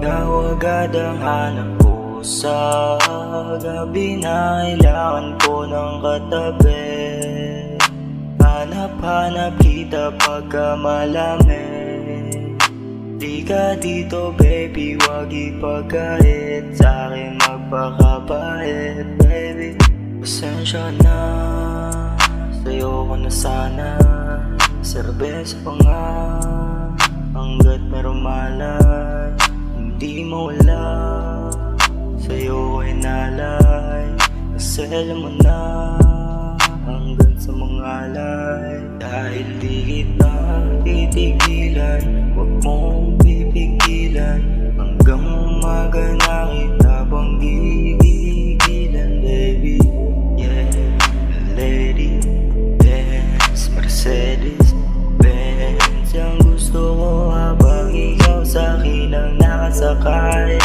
Ikaw agad ang hanap ko sa gabi na kailangan ko ng katabi. Hanap-hanap kita pagka malamig. Di ka dito baby, wag ipagkait sa'kin magpakapait baby. Pasensya na, sa'yo ko na sana. Serbesa pa nga, hanggat meron malay. Hindi mawala, sa'yo ko inalay. Kasi alam mo na, hanggang sa mga alay. Dahil di kita titigilan, huwag mong pipigilan. Hanggang umaga na kita bang gigigilan baby. Yeah, lady, Benz, Mercedes Benz. Ang gusto ko habang ikaw sa'kin ang nakasakay.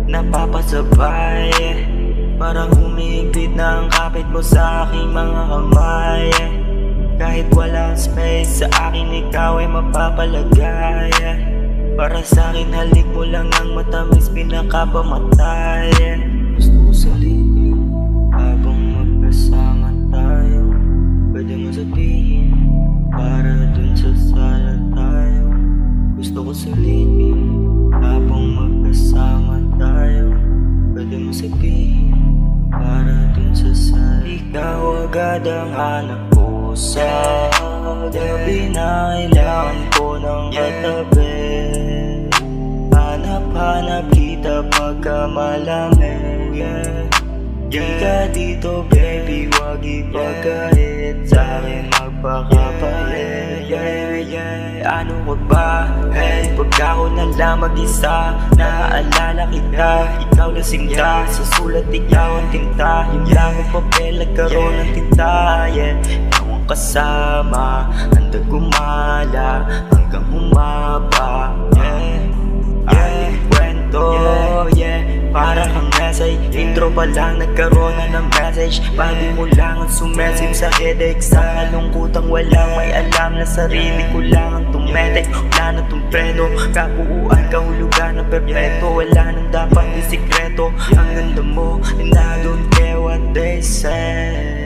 Napapasabay, parang humigpit na ang kapit mo sa aking mga kamay. Kahit walang space sa akin, ikaw ay mapapalagay. Para sa akin halik mo lang ang matamis, pinakapamatay. Gusto ko salipin habang magkasama tayo. Pwede mo sabihin para dun sa sala tayo. Gusto ko salipin habang magkasama tayo. Pwede mo sabihin para dun sa sala. Ikaw agad ang hanap ko sa gabi na kailangan ko ng katabi. Hanap-hanap kita pagka malamig. Di ka dito baby, wag ipagkait sa'kin magpakapait. Ano ka ba? Hey, pagka ako na lang mag-isa, naaalala kita. Ikaw na sinta, sa sulat ikaw ang tinta. Yung lang ang papel, nagkaroon ng tinta. Ikaw ang kasama, handang gumala hanggang humaba. Ay, kwento, para kang message. Intro pa lang, nagkaroon na ng message. Bago mo lang ang sumesip sa headache. Sa kalungkutang walang may alam na sarili ko lang ang tumetek. Wala na tong preno, kabuuan, kahulugan ng perpeto. Wala nang dapat isikreto, ang ganda mo and I don't care what they say.